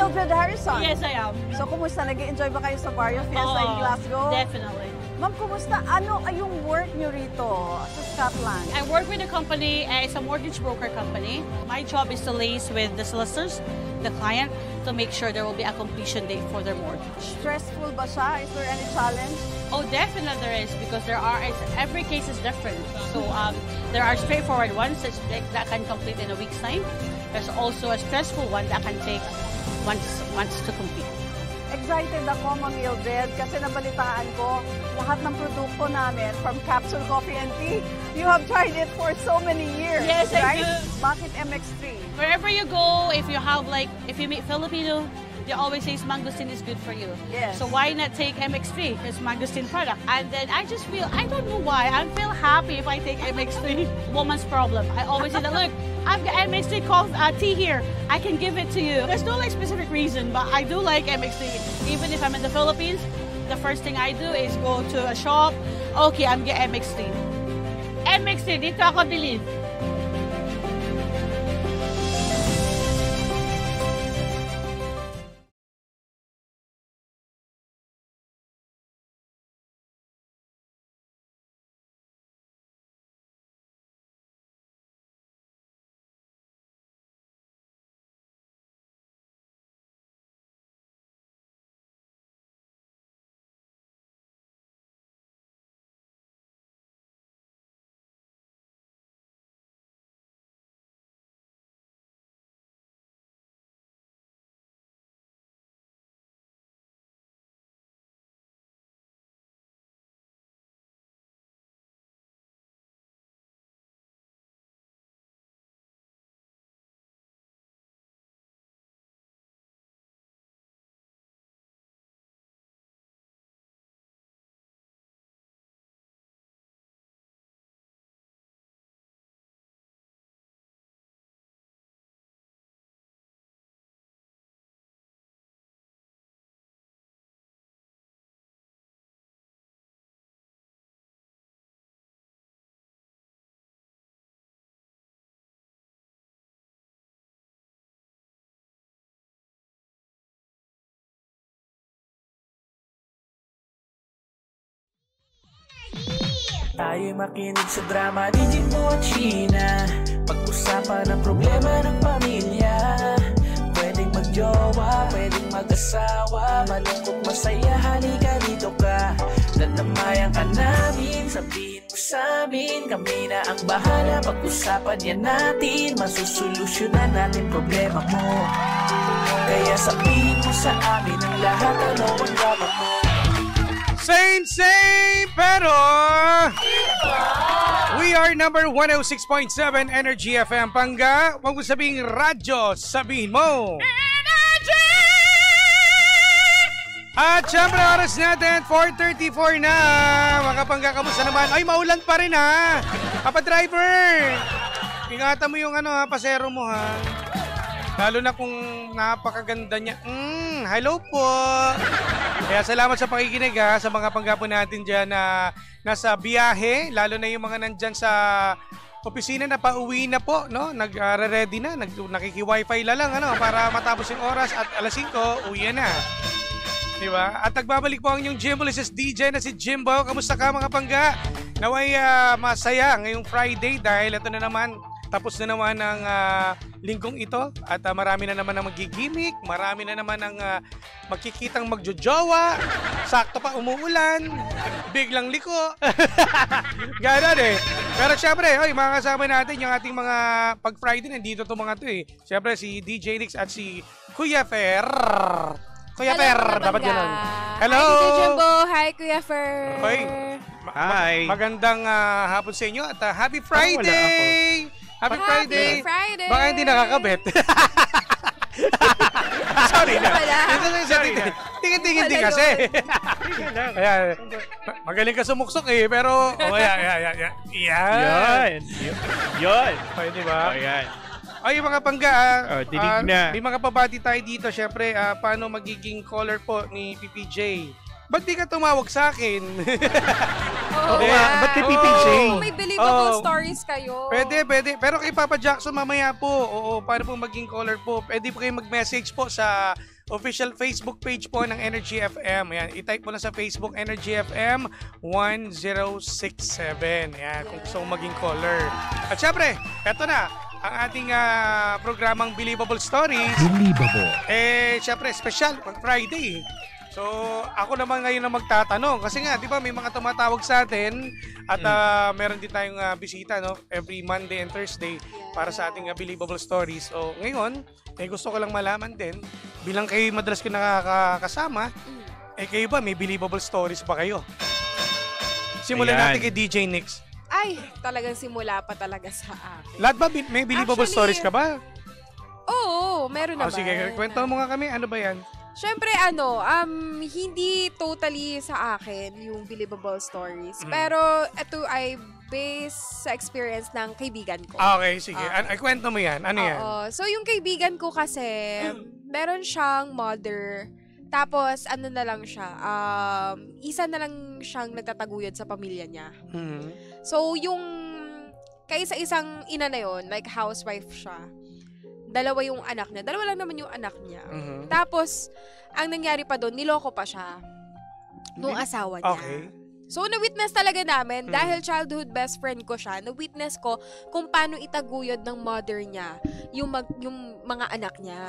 Mildred Harrison. Yes, I am. So, kumusta? Nag-enjoy ba kayo sa Barrio Fiesta in Glasgow? Definitely. Ma'am, kumusta? Ano ay yung work nyo rito sa Scotland? I work with a company, it's a mortgage broker company. My job is to liaise with the solicitors, the client, to make sure there will be a completion date for their mortgage. Stressful ba siya? Is there any challenge? Oh, definitely there is, because every case is different. So there are straightforward ones that can complete in a week's time. There's also a stressful one that can take months to complete. Excited ako, Ma'am Mildred, kasi nabalitaan ko lahat ng produkto namin from Capsule Coffee and Tea. You have tried it for so many years, yes, right? I do. Bakit MX3? Wherever you go, if you meet Filipino, they always say mangosteen is good for you. Yes. So why not take MX3? It's mangosteen product. And then I just feel, I don't know why, I feel happy if I take MX3. Woman's problem. I always say that, look, I've got MX3 tea here. I can give it to you. There's no specific reason, but I do like MX3. Even if I'm in the Philippines, the first thing I do is go to a shop. Okay, I'm getting MX3. MX3, dito ako bilhin. Tayo'y makinig sa drama ni Jimbo at Sheena. Pag-usapan ang problema ng pamilya. Pwedeng magjowa, pwedeng mag-asawa. Malungkot, masaya, halika dito ka. Dadamayan ka namin, sabihin mo sa'min. Kami na ang bahala, pag-usapan yan natin. Masusolusyonan natin problema mo. Kaya sabihin mo sa amin ang lahat, ano ang drama mo. Same, pero we are number 106.7 Energy FM Pangga. Huwag mo sabihing radyo, sabihin mo Energy! At syempre oras natin 4:34 na. Mga Pangga, kamusta naman? Ay, maulan pa rin ha. Driver, ingatan mo yung pasero mo ha. Lalo na kung napakaganda niya. Hello po. Kaya salamat sa pakikinig ha, sa mga panggapo natin dyan na nasa biyahe. Lalo na yung mga nandyan sa opisina na pauwi na po, no? Nag-ready na, nakiki-wifi lang, para matapos yung oras at alas 5, uwi na. Diba? At nagbabalik po ang inyong Jimbo's DJ na si Jimbo. Kamusta ka mga pangga? Naway masaya ngayong Friday dahil ito na naman. Tapos na naman ang linggong ito at marami na naman ang magigimik, marami na naman ang magkikitang magjojowa, sakto pa umuulan, biglang liko. Ganon eh. Pero syempre, mga kasama natin yung ating mga pag-Friday, nandito itong mga ito eh. Syempre si DJ Nix at si Kuya Fer. Kuya Fer, dapat gano'n. Hello! Hi, Tito Jumbo. Hi, Kuya Fer. Hoy, hi. Magandang hapon sa inyo at Happy Friday! Happy Friday! Happy Friday! Baka hindi nakakabit. Sorry na. Sorry na. Tingin-tingin din kasi. Ayan. Magaling ka sumuksok eh, pero... Oh, yan. Yun. Ay, di ba? Ayan. Ay, mga pangga, dinig na. may mga pabati tayo dito. Siyempre, paano magiging caller po ni PPJ? Ba't di ka tumawag sa akin? Ba't kay PPJ? May believable stories kayo. Pwede. Pero kay Papa Jackson mamaya po. Oo, paano po maging caller po? Pwede po kayo mag-message po sa official Facebook page po ng Energy FM. Ayan, i-type mo na sa Facebook Energy FM 1067. Ayan, kung gusto mong maging caller. At syempre, eto na, ang ating programang Believable Stories. Believable. Syempre, special, pag Friday. So, ako naman ngayon na magtatanong. Kasi nga, di ba, may mga tumatawag sa atin at meron din tayong bisita, no? Every Monday and Thursday para sa ating Believable Stories. So, ngayon, gusto ko lang malaman din, bilang kayo madalas ko nakakasama, kayo ba, may Believable Stories ba kayo? Simulan natin kay DJ Nix. Ay, talagang simula pa talaga sa akin. Lahat ba, may Believable Stories ka ba? Oo, meron naman. Sige, kwento mo nga kami, ano ba yan? Siyempre, hindi totally sa akin yung believable stories. Pero, ito ay based sa experience ng kaibigan ko. Okay, sige. Kwento mo yan. Ano yan? So, yung kaibigan ko kasi, meron siyang mother. Tapos, ano na lang siya, isa na lang siyang nagtataguyod sa pamilya niya. So, yung kaisa-isang ina na yun, like housewife siya. Dalawa yung anak niya. Dalawa lang naman yung anak niya. Tapos, ang nangyari pa doon, niloko pa siya nung asawa niya. Okay. So, na-witness talaga namin, dahil childhood best friend ko siya, na-witness ko kung paano itaguyod ng mother niya yung mga anak niya.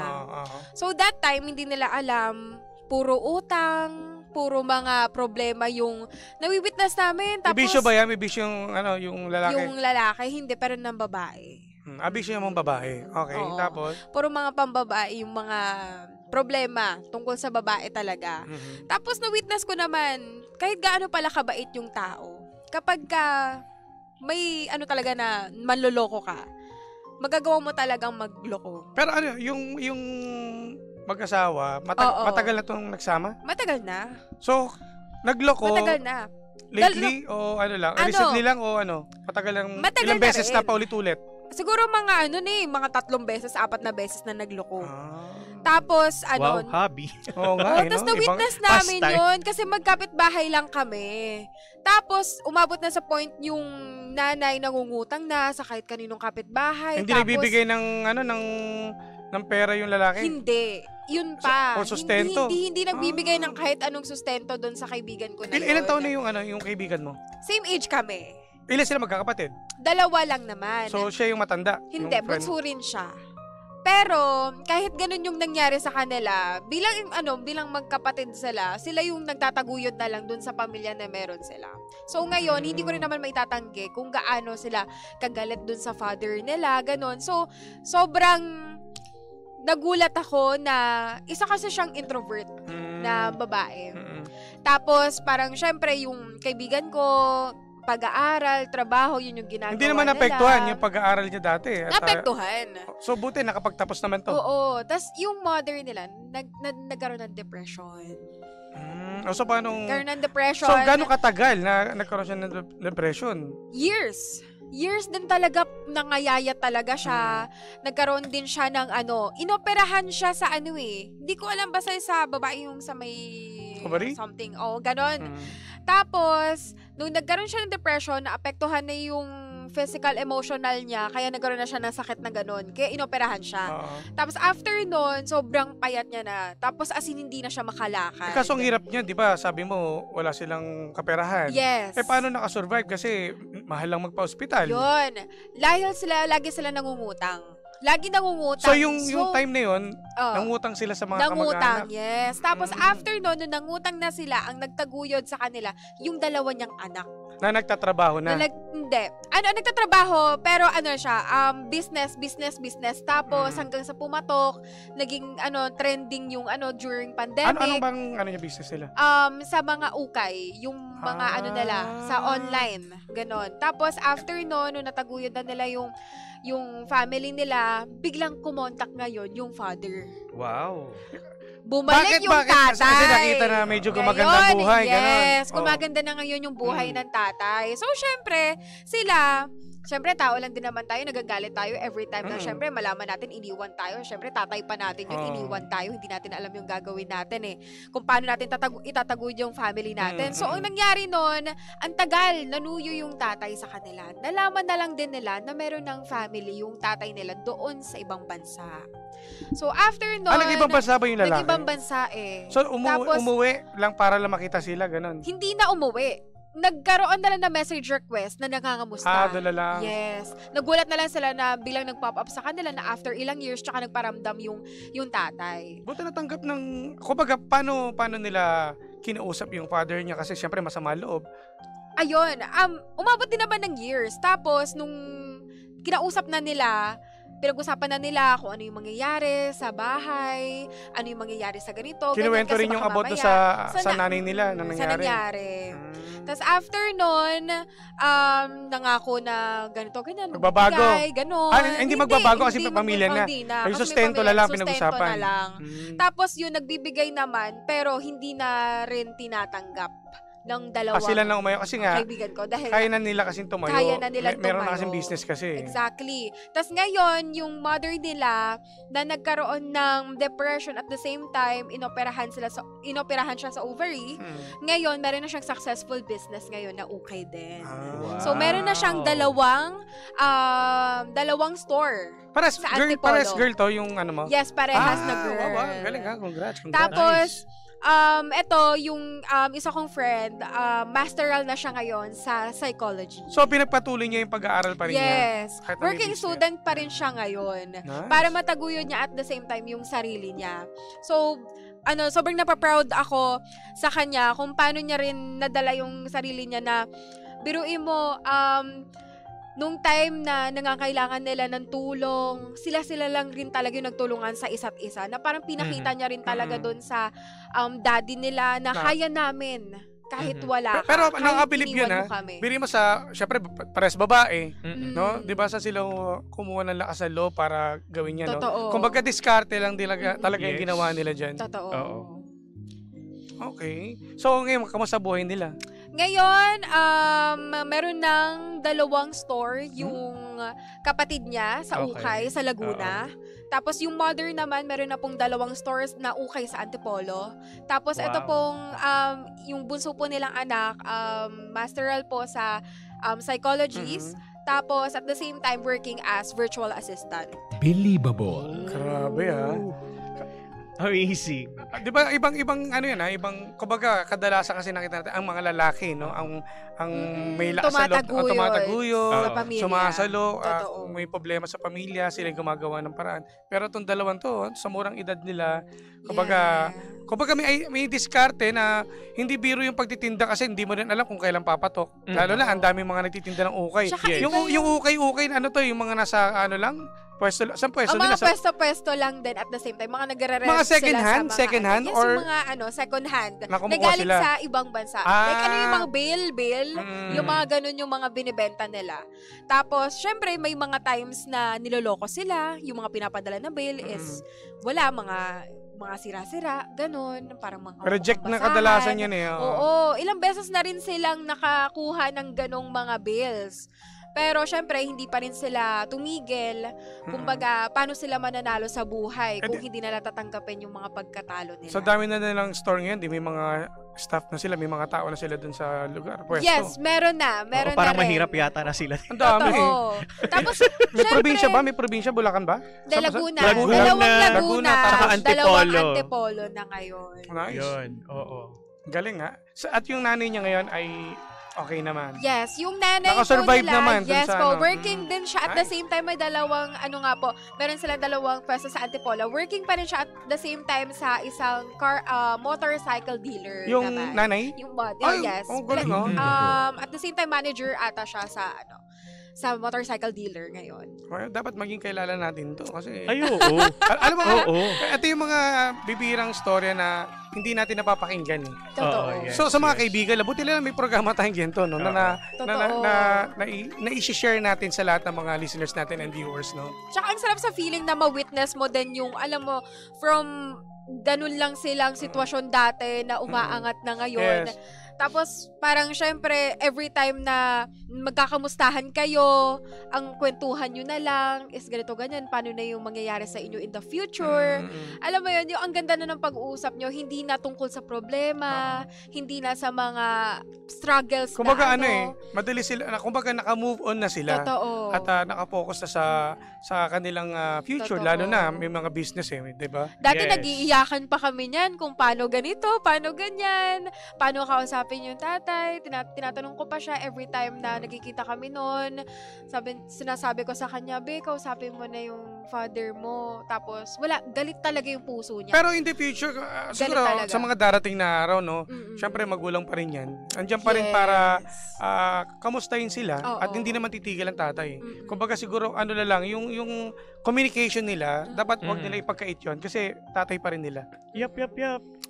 So, that time, hindi nila alam, puro utang, puro mga problema yung na-witness namin. Tapos, may bisyo ba yan? May bisyo yung lalaki? Yung lalaki, hindi, pero ng babae. Abisyo yung mga babae. Okay, Oo. tapos? Puro mga pambabae yung mga problema tungkol sa babae talaga. Tapos na-witness ko naman, kahit gaano pala kabait yung tao, kapag may talaga na manloloko ka, magagawa mo talagang magloko. Pero yung mag-asawa, matagal na itong nagsama? Matagal na. So, nagloko? Matagal na. Lately o lang? Recently lang o Matagal lang? Ilang beses na paulit-ulit? Siguro mga mga 3 beses, 4 na beses na nagloko. Tapos, Wow, hobby. Oo nga, tapos na-witness namin yun kasi magkapit-bahay lang kami. Tapos, umabot na sa point yung nanay nangungutang na sa kahit kaninong kapitbahay. Hindi nagbibigay ng pera yung lalaki? Hindi. Yun pa. O sustento? Hindi nagbibigay ng kahit anong sustento doon sa kaibigan ko na yun. Ilan taon na yung kaibigan mo? Same age kami. Ilan sila magkakapatid? 2 lang naman. So, siya yung matanda? Hindi, bunso rin siya. Pero, kahit ganun yung nangyari sa kanila, bilang magkapatid sila yung nagtataguyod na lang dun sa pamilya na meron sila. So, ngayon, hindi ko rin naman maitatanggi kung gaano sila kagalit dun sa father nila, ganun. So, sobrang nagulat ako na isa kasi siyang introvert na babae. Tapos, parang syempre, yung kaibigan ko, pag-aaral, trabaho, yun yung ginagawa nila. Hindi naman napektuhan yung pag-aaral niya dati. Napektuhan. So, buti nakapagtapos naman to. Oo. Tapos, yung mother nila, nagkaroon ng depression. So, paano? Nagkaroon ng depression. So, gano'ng katagal na nagkaroon siya ng depression? Years din talaga, nangayaya talaga siya. Nagkaroon din siya ng inoperahan siya sa hindi ko alam, basta sa babae yung sa may ovary? Something. Ganon. Tapos, nung nagkaroon siya ng depression, naapektuhan na yung physical, emotional niya, kaya nagkaroon na siya ng sakit na gano'n. Kaya inoperahan siya. Tapos after nun, sobrang payat niya na. Tapos as in, hindi na siya makalakad. Kaso ang hirap niya, di ba? Sabi mo, wala silang kaperahan. Yes. Paano nakasurvive? Kasi mahal lang magpa-hospital. Yun. Lagi sila nangungutang. Lagi nangungutang. So, yung time na yun, nangutang sila sa mga kamag-anak. Yes. Tapos, after nun, nung nangutang na sila, ang nagtaguyod sa kanila, yung 2 niyang anak. Na nagtatrabaho na? Hindi. Nagtatrabaho, pero siya, business. Tapos, hanggang sa pumatok, naging, trending yung, during pandemic. Ano bang, yung business nila? Sa mga ukay, yung mga, nila, sa online. Ganon. Tapos, after nun, nung nataguyod na nila yung family nila, biglang kumontak ngayon yung father. Wow. Bumalik yung tatay. Kasi nakita na medyo gumaganda buhay. Yes, ganun. gumaganda na ngayon yung buhay ng tatay. So, syempre, sila, syempre, tao lang din naman tayo, nagagalit tayo every time na syempre, malaman natin, iniwan tayo. Syempre, tatay pa natin yun, iniwan tayo. Hindi natin alam yung gagawin natin eh. Kung paano natin itataguyod yung family natin. So, ang nangyari nun, ang tagal, nanuyo yung tatay sa kanila. Nalaman na lang din nila na meron ng family yung tatay nila doon sa ibang bansa. So, after nun, nag-ibang bansa ba yung lalaki? Nag-ibang bansa eh. So, umuwi lang para lang makita sila, ganun? Hindi na umuwi. Nagkaroon na lang na message request na nangangamusta. Dala lang. Yes. Nagulat na lang sila na bilang nag-pop up sa kanila na after ilang years tsaka nagparamdam yung tatay. Buti natanggap ng... Kumbaga, paano nila kinausap yung father niya? Kasi syempre masama loob. Ayun. Umabot din naman ng years. Tapos, nung kinausap na nila, pinag-usapan na nila kung ano yung mangyayari sa bahay, ano yung mangyayari sa ganito. Kinuwento rin yung about sa nanay nila na nangyari. Sa nangyari. Tapos after nun, nangako na ganito, ganyan. Magbabago. Ganon. Hindi magbabago kasi pamilya na. Yung sustento na lang pinag-usapan. Na lang. Tapos yun, nagbibigay naman, pero hindi na rin tinatanggap ng dalawang sila na umayo kasi nga kaibigan ko dahil kaya na nila kasing tumayo. Kaya na nila tumayo. Meron na kasing business kasi. Exactly. Tapos ngayon, yung mother nila na nagkaroon ng depression at the same time inoperahan siya sa ovary. Ngayon, meron na siyang successful business ngayon na okay din. Wow. So meron na siyang dalawang store. Pares girl to yung ano mo? Yes, parehas na girl. Wow, galing ha. Congrats. Tapos ito, yung isa kong friend, masteral na siya ngayon sa psychology. So, pinagpatuloy niya yung pag-aaral pa rin niya? Yes. Working student pa rin siya ngayon. Nice. Para mataguyod niya at the same time yung sarili niya. So, sobrang napaproud ako sa kanya kung paano niya rin nadala yung sarili niya na, biruin mo, nung time na nangangailangan nila ng tulong, sila lang rin talaga yung nagtulungan sa isa't isa. Na parang pinakita niya rin talaga doon sa daddy nila na kaya namin kahit wala ka. Pero iniwan nakabilib yun mo ha. kami. Biri mo syempre pares babae, no? 'Di ba sa sila kumuha ng lakas sa loob para gawin niya, no? Totoo. Kumbaga diskarte lang talaga yung ginawa nila diyan. Totoo. Oo. Okay. So ngayon, kamusta buhay nila? Ngayon, meron ng 2 store yung kapatid niya sa Ukay, sa Laguna. Tapos yung mother naman, meron na pong 2 stores na Ukay sa Antipolo. Tapos ito pong, yung bunso po nilang anak, masteral po sa psychologies. Tapos at the same time, working as virtual assistant. Believable. Grabe ha. Amazing. Di ba ibang ano yan ha, ibang kumbaga kadalasan kasi nakita natin ang mga lalaki, no, ang may lakas sa loob, tumataguyod, sa pamilya. sumasalo, may problema sa pamilya, sila gumagawa ng paraan. Pero itong dalawang to, sa murang edad nila, kumbaga may diskarte na hindi biro yung pagtitinda kasi hindi mo rin alam kung kailan papatok. Lalo na ang daming mga nagtitinda ng ukay. Yung ukay ano to, yung mga nasa ano lang, pwesto, saan pwesto nila? Mga pwesto lang din at the same time. Mga nagre-rent mga second sila hand? sa mga, Second hand? Yes, or yung mga second hand. Na galing sila sa ibang bansa. Like yung mga bail, yung mga ganun yung mga binibenta nila. Tapos, syempre, may mga times na niloloko sila. Yung mga pinapadala na bail is wala, mga sira-sira, ganun. Parang mga reject na kadalasan yan eh. Oo. Ilang beses na rin silang nakakuha ng ganong mga bills. Pero syempre, hindi pa rin sila tumigil. Kumbaga, paano sila mananalo sa buhay kung hindi nila tatanggapin yung mga pagkatalo nila. So, dami na nilang store ngayon. Di may mga staff na sila, may mga tao na sila dun sa lugar, pwesto. Yes, meron na. Meron parang na rin. mahirap yata na sila. Ang dami. Tapos, may probinsya ba? May probinsya? Bulacan ba? Laguna. Laguna. Laguna. Saka Dalawang Antipolo na ngayon. Nice. Yun, oo. Galing ha. At yung nanay niya ngayon ay okay naman. Yes, yung nanay naka-survive po nila, naman yes sa, po, working din siya. At the nice. same time, may dalawang, meron silang 2 pwesto sa Antipolo. Working pa rin siya at the same time sa isang motorcycle dealer. Yung naman. nanay? Yung yes. Galing At the same time, manager ata siya sa motorcycle dealer ngayon. Dapat maging kailala natin to kasi Ay, oo. alam mo, ito yung mga bibirang storya na hindi natin napapakinggan eh. Totoo. yes. So sa mga kaibigan, buti lang may programa tayong ganito, no, na i-share natin sa lahat ng mga listeners natin and viewers, no. Tsaka ang sarap sa feeling na ma-witness mo din yung, alam mo, from ganun lang silang sitwasyon dati na umaangat na ngayon. Yes. Tapos, parang syempre, every time na magkakamustahan kayo, ang kwentuhan nyo na lang is ganito, ganyan, paano na yung mangyayari sa inyo in the future. Alam mo yun, yung ang ganda na ng pag-uusap nyo, hindi na tungkol sa problema, hindi na sa mga struggles Kumbaga na madali sila, kumbaga naka-move on na sila. Totoo. At naka-focus na sa kanilang future, Totoo. lalo na may mga business di ba? Dati Yes. nag-iiyakan pa kami niyan kung paano ganito, paano ganyan, paano kausapin yung tatay. Tinatanong ko pa siya every time na nagkikita kami noon. Sinasabi ko sa kanya, be, kausapin mo na yung father mo. Tapos, wala, galit talaga yung puso niya. Pero in the future, siguro talaga. sa mga darating na araw, no, Mm-mm. syempre magulang pa rin yan. Andiyan pa rin Yes. para kamustahin sila Oo. at hindi naman titigil ang tatay. Mm-mm. Kumbaga siguro ano na lang, yung communication nila, dapat huwag nila ipagkait yun kasi tatay pa rin nila. Yup.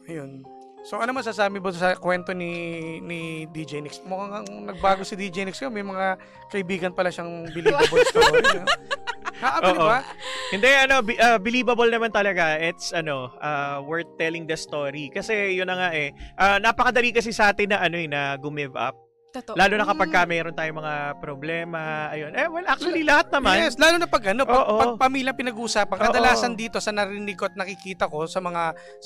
Ayun. So ano masasabi mo sa kwento ni DJ Nix? Mukhang nagbago si DJ Nix. May mga kaibigan pala siyang believable story. No? Di ba? Hindi, believable naman talaga. It's, worth telling the story. Kasi, yun na nga napakadali kasi sa atin na, na gumive up. Totoo. Lalo na kapag meron tayong mga problema. Ayun. Well, actually, lahat naman. Yes, lalo na pag Oo. pamilya pinag-uusapan. Kadalasan dito sa narinig ko at nakikita ko sa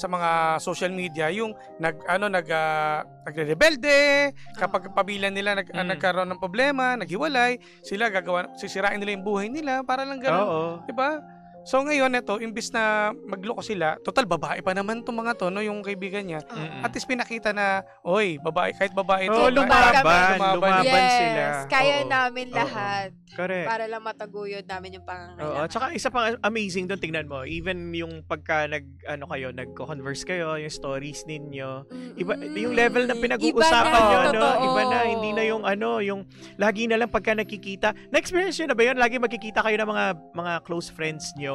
mga social media, yung nagre-rebelde, kapag pamilya nila nagkaroon ng problema, naghiwalay, sila sisirain nila yung buhay nila para lang gano'n. Oo. 'Di ba? So ngayon ito, imbis na magloko sila, total babae pa naman tong mga to, no, yung kaibigan niya. Mm-mm. At least pinakita na, oy, babae, kahit babae ito, Oo, lumaban Yes, sila. kaya Oo. namin Oo. lahat. Correct. Para lang mataguyod namin yung Oo, pangangailangan. at saka isa pang amazing doon, tingnan mo, even yung pagka nagko-converse kayo, yung stories ninyo, iba yung level ng pinag-uusapan nyo, no? totoo. Iba na, hindi na yung yung lagi na lang pagka nakikita. Na-experience nyo na ba yun? Lagi magkikita kayo ng mga close friends nyo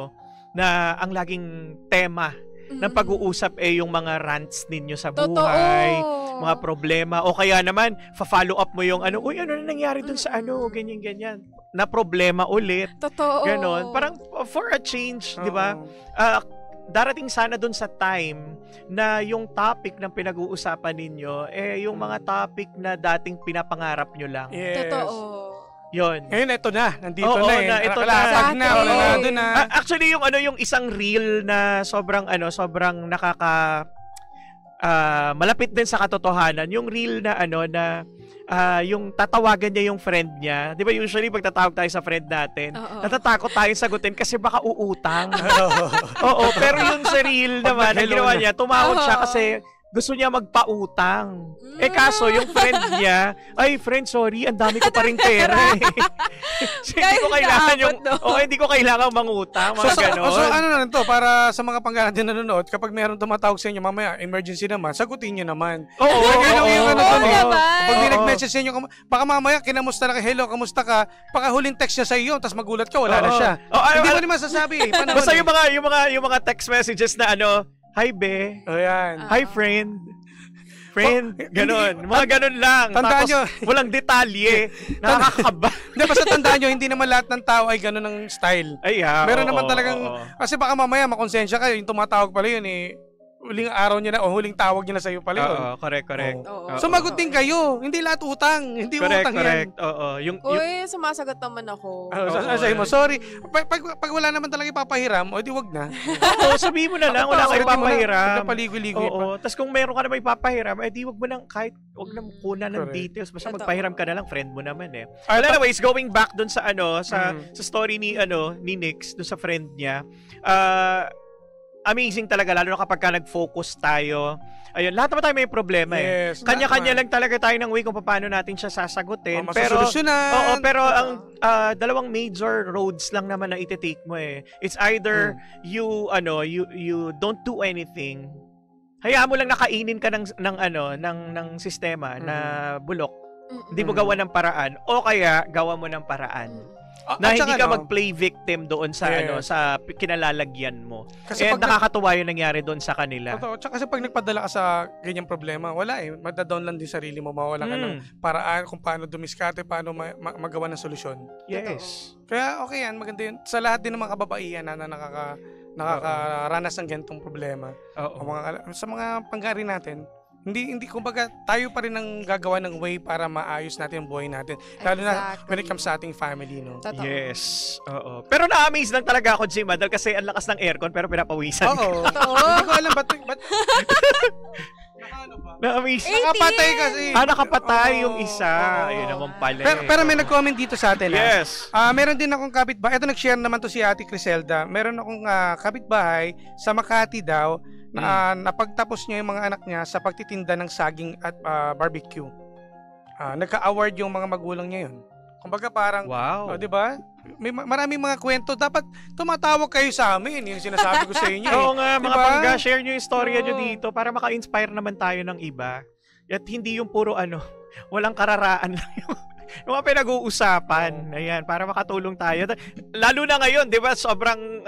na ang laging tema ng pag-uusap yung mga rants ninyo sa buhay, mga problema, o kaya naman, fa-follow up mo yung uy, ano na nangyari dun sa ganyan-ganyan, na problema ulit. Totoo. Ganon. Parang for a change, di ba? Darating sana dun sa time na yung topic ng pinag-uusapan ninyo, yung mga topic na dating pinapangarap nyo lang. Yes. Totoo. Yun. Ngayon, ito na. Nandito Oo, na ito na. Nakalatag na. Exactly. Wala na doon na. Actually, yung isang reel na sobrang nakaka malapit din sa katotohanan, yung reel na yung tatawagan niya yung friend niya. 'Di ba usually pag tatawag tayo sa friend natin, natatakot tayo sagutin kasi baka uutang. Oo, pero yung sa reel naman, ang ginawa niya, tumawag siya kasi gusto niya magpautang. Kaso yung friend niya, ay friend, sorry, ang dami ko pa ring pera eh. So, hindi ko kailangan hindi ko kailangan mangutang, mga ganon. So ano na rin to, para sa mga panggalan din nanonood, kapag mayroong tumatawag sa inyo, mamaya, emergency naman, sagutin nyo naman. Oo, Pag may nag-message sa inyo, baka mamaya, kinamusta na ka, hello, kamusta ka, baka huling text niya sa iyo, tapos magulat ka, wala na siya. Hindi mo naman sasabi eh. Basta yung mga text messages na hi be, Ayan. hi friend, ganon. Mga ganon lang. Tandaan Tapos, nyo. walang detalye. Nakakakaba. Hindi, basta tandaan nyo, hindi naman lahat ng tao ay gano'n ang style. Meron naman talagang, kasi baka mamaya makonsensya ka, yung tumatawag pala yun huling araw niya na o huling tawag niya na sa iyo pala yun. Correct. Sumagot din kayo. Hindi lahat utang. Hindi utang yan. Oo. Uy, sumasagot naman ako. Sabi mo, sorry. Pag wala naman talaga ipapahiram, o di wag na. Oo, sabihin mo na lang, wala kayong papahiram. Paligoy-ligoy pa. Oo, tapos kung meron ka naman ipapahiram, di wag mo nang wag nang kuna ng details. Basta magpahiram ka na lang, friend mo naman eh. Well, anyways, going back dun sa sa story ni Nix, dun sa friend niya, amazing talaga, lalo na kapag nag-focus tayo. Ayun, lahat naman tayo may problema Yes, Kanya-kanya lang talaga tayo ng way kung paano natin siya sasagutin. Masasolusyonan. Pero ang dalawang major roads lang naman na iti-take mo eh. It's either you don't do anything. Hayaan mo lang nakainin ka ng sistema na bulok. Hindi mo gawa ng paraan o kaya gawa mo ng paraan. Na hindi ka mag-play victim doon sa sa kinalalagyan mo. Kasi nakakatuwa yung nangyari doon sa kanila. Totoo. Tsaka kasi pag nagpadala ka sa ganyang problema, wala madadown lang din sarili mo, mawala ka ng paraan kung paano dumiskarte, paano magawa ng solusyon. Yes. Kaya okay yan, maganda yun. Sa lahat din ng mga kababaihan na nakakaranas ng ganitong problema. Sa mga panggari natin, hindi kumbaga tayo pa rin ang gagawa ng way para maayos natin ang buhay natin. Lalo na when it comes sa ating family, no? Totoo. Yes. Oo. Pero na-amaze lang talaga ako, Jim, dahil kasi ang lakas ng aircon pero pinapawisan. Oo. Hindi ko alam ba't naka-ano ba? Na-amaze. Nakapatay kasi. Nakapatay yung isa. Ayun naman pala. Pero may nag-comment dito sa atin. Yes. Meron din akong kapitbahay. Ito nag-share naman to si Ate Criselda. Meron akong kapitbahay sa Makati daw na napagtapos niya yung mga anak niya sa pagtitinda ng saging at barbecue. Nagka-award yung mga magulang niya yun. Kumbaga parang, wow. 'di ba? May maraming mga kwento. Dapat tumatawag kayo sa amin. Yung sinasabi ko sa inyo. Oo nga, diba? mga pangga, share nyo yung storya nyo dito para maka-inspire naman tayo ng iba. At hindi yung puro walang kararaan lang yung mga pinag-uusapan. Ayan, para makatulong tayo. Lalo na ngayon, di ba? Sobrang,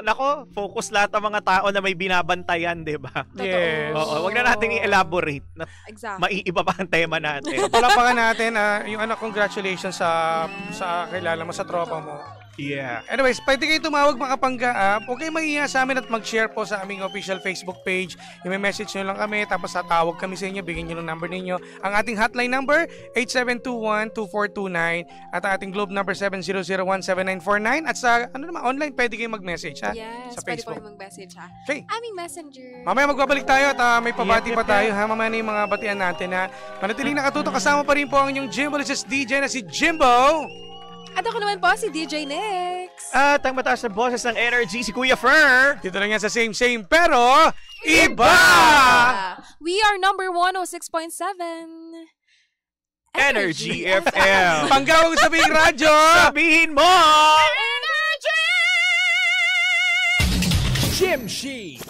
focus lahat ng mga tao na may binabantayan, di ba? Yes. Oo, wag na nating i-elaborate. Exactly. Maiiba pa ang tema natin. Palapakan natin, yung congratulations sa kilala mo, sa tropa mo. Yeah. Anyways, pwede kayo tumawag mga pangga. Huwag kayo mahiya sa amin at mag-share po sa aming official Facebook page. I-message nyo lang kami, tapos tatawag kami sa inyo, bigyan nyo ng number ninyo. Ang ating hotline number, 8721-2429 at ang ating globe number 70017949 at sa online, pwede kayo mag-message Yes, sa pwede Facebook. po mag-message Okay. Aming messenger. Mamaya magbabalik tayo at may pabati pa tayo ha. Mamaya na yung mga batian natin ha. Manatiling nakatuto, kasama pa rin po ang inyong Jimbo DJ na si Jimbo. At ako naman po si DJ Nix. At ang mataas na boses ng energy, si Kuya Fer. Dito lang yan sa same pero iba! We are number 106.7 Energy FM. Panggawag sabihin radyo. Sabihin mo! Jim Shi